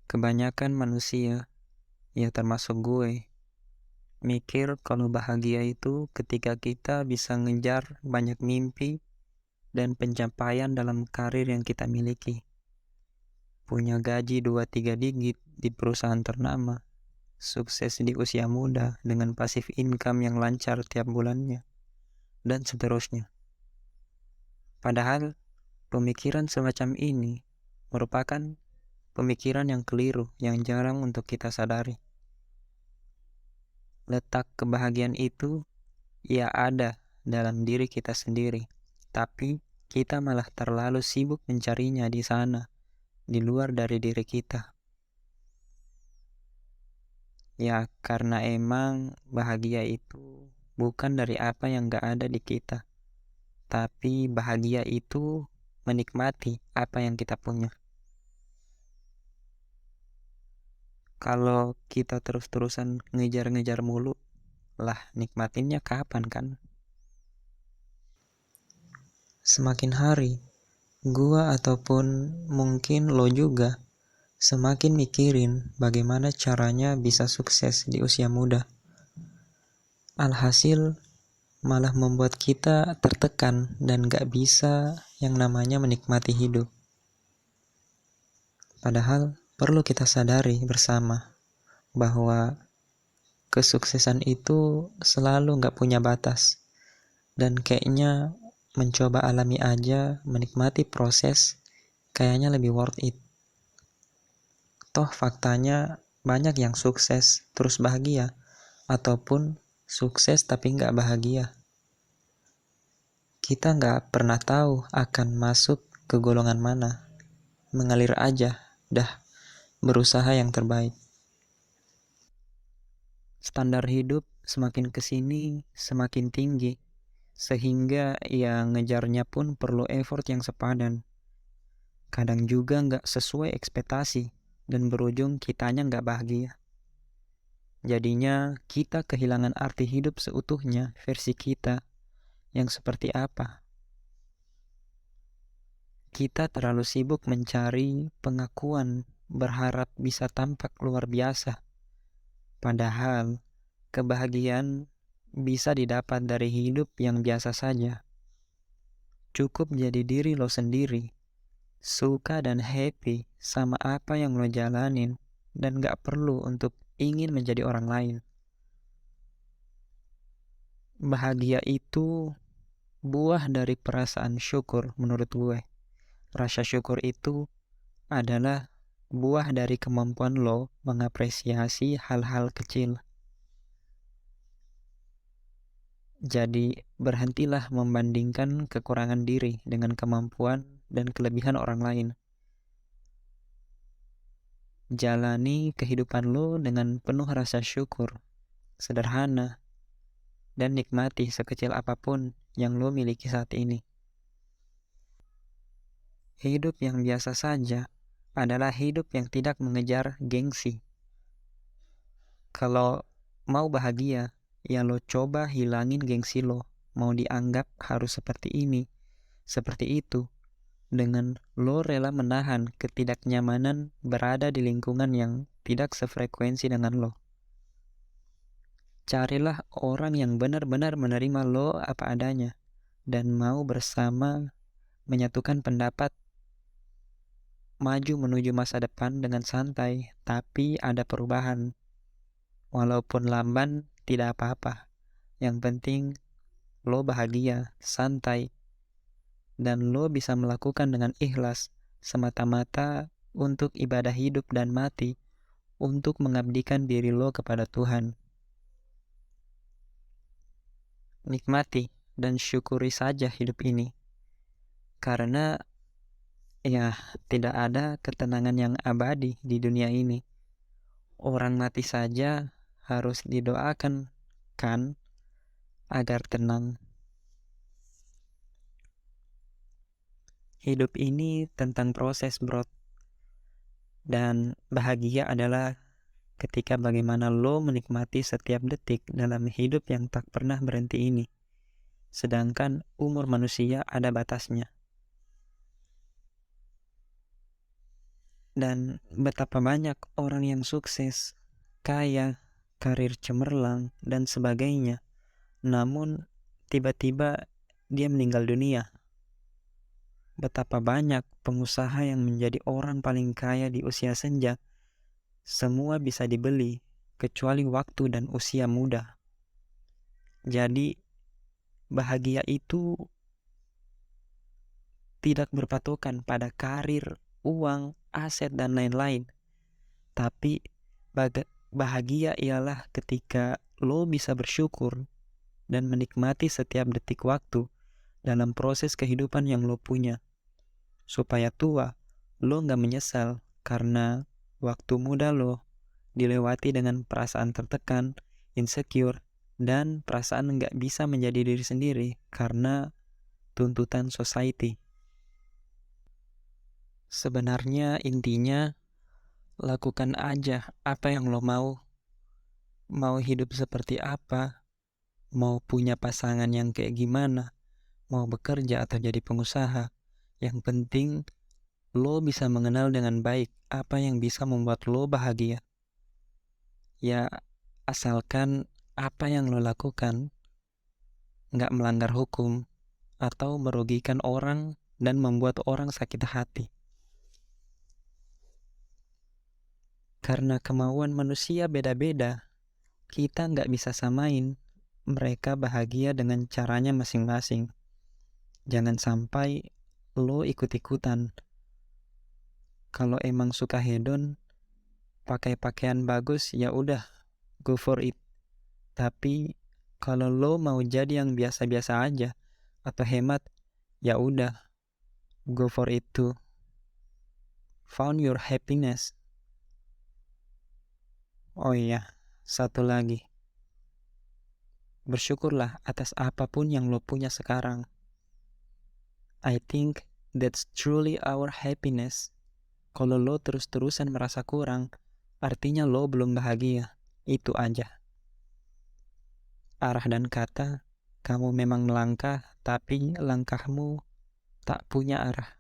Kebanyakan manusia, ya termasuk gue, mikir kalau bahagia itu ketika kita bisa ngejar banyak mimpi dan pencapaian dalam karir yang kita miliki. Punya gaji 2-3 digit di perusahaan ternama, sukses di usia muda dengan pasif income yang lancar tiap bulannya, dan seterusnya. Padahal, pemikiran semacam ini merupakan pemikiran yang keliru yang jarang untuk kita sadari. Letak kebahagiaan itu ya ada dalam diri kita sendiri, tapi kita malah terlalu sibuk mencarinya di sana, di luar dari diri kita. Ya karena emang bahagia itu bukan dari apa yang gak ada di kita, tapi bahagia itu menikmati apa yang kita punya. Kalau kita terus-terusan ngejar-ngejar mulu, lah nikmatinnya kapan kan? Semakin hari, gua ataupun mungkin lo juga semakin mikirin bagaimana caranya bisa sukses di usia muda. Alhasil malah membuat kita tertekan dan gak bisa yang namanya menikmati hidup. Padahal perlu kita sadari bersama bahwa kesuksesan itu selalu gak punya batas. Dan kayaknya mencoba alami aja, menikmati proses, kayaknya lebih worth it. Toh faktanya banyak yang sukses terus bahagia, ataupun sukses tapi gak bahagia. Kita gak pernah tahu akan masuk ke golongan mana. Mengalir aja, dah berusaha yang terbaik. Standar hidup semakin kesini semakin tinggi, sehingga ya ngejarnya pun perlu effort yang sepadan. Kadang juga gak sesuai ekspektasi dan berujung kitanya gak bahagia. Jadinya kita kehilangan arti hidup seutuhnya versi kita yang seperti apa. Kita terlalu sibuk mencari pengakuan, berharap bisa tampak luar biasa. Padahal kebahagiaan bisa didapat dari hidup yang biasa saja. Cukup jadi diri lo sendiri, suka dan happy sama apa yang lo jalanin, dan gak perlu untuk ingin menjadi orang lain. Bahagia itu buah dari perasaan syukur menurut gue. Rasa syukur itu adalah buah dari kemampuan lo mengapresiasi hal-hal kecil. Jadi berhentilah membandingkan kekurangan diri dengan kemampuan dan kelebihan orang lain. Jalani kehidupan lo dengan penuh rasa syukur, sederhana, dan nikmati sekecil apapun yang lo miliki saat ini. Hidup yang biasa saja adalah hidup yang tidak mengejar gengsi. Kalau mau bahagia, ya lo coba hilangin gengsi lo. Mau dianggap harus seperti ini, seperti itu. Dengan lo rela menahan ketidaknyamanan berada di lingkungan yang tidak sefrekuensi dengan lo. Carilah orang yang benar-benar menerima lo apa adanya dan mau bersama menyatukan pendapat, maju menuju masa depan dengan santai, tapi ada perubahan. Walaupun lamban, tidak apa-apa. Yang penting, lo bahagia, santai, dan lo bisa melakukan dengan ikhlas, semata-mata untuk ibadah hidup dan mati, untuk mengabdikan diri lo kepada Tuhan. Nikmati dan syukuri saja hidup ini. Karena ya, tidak ada ketenangan yang abadi di dunia ini. Orang mati saja harus didoakan kan agar tenang. Hidup ini tentang proses, bro. Dan bahagia adalah ketika bagaimana lo menikmati setiap detik dalam hidup yang tak pernah berhenti ini. Sedangkan umur manusia ada batasnya. Dan betapa banyak orang yang sukses, kaya, karir cemerlang, dan sebagainya. Namun, tiba-tiba dia meninggal dunia. Betapa banyak pengusaha yang menjadi orang paling kaya di usia senja. Semua bisa dibeli, kecuali waktu dan usia muda. Jadi, bahagia itu tidak berpatokan pada karir, uang, aset, dan lain-lain. Tapi bahagia ialah ketika lo bisa bersyukur dan menikmati setiap detik waktu dalam proses kehidupan yang lo punya. Supaya tua, lo gak menyesal karena waktu muda lo dilewati dengan perasaan tertekan, insecure, dan perasaan gak bisa menjadi diri sendiri karena tuntutan society. Sebenarnya intinya, lakukan aja apa yang lo mau. Mau hidup seperti apa, mau punya pasangan yang kayak gimana, mau bekerja atau jadi pengusaha. Yang penting, lo bisa mengenal dengan baik apa yang bisa membuat lo bahagia. Ya, asalkan apa yang lo lakukan nggak melanggar hukum atau merugikan orang dan membuat orang sakit hati. Karena kemauan manusia beda-beda, kita nggak bisa samain mereka bahagia dengan caranya masing-masing. Jangan sampai lo ikut-ikutan. Kalau emang suka hedon, pakai pakaian bagus, ya udah, go for it. Tapi kalau lo mau jadi yang biasa-biasa aja atau hemat, ya udah, go for it too. Found your happiness. Oh iya, satu lagi. Bersyukurlah atas apapun yang lo punya sekarang. I think that's truly our happiness. Kalau lo terus-terusan merasa kurang, artinya lo belum bahagia. Itu aja. Arah dan kata, kamu memang melangkah, tapi langkahmu tak punya arah.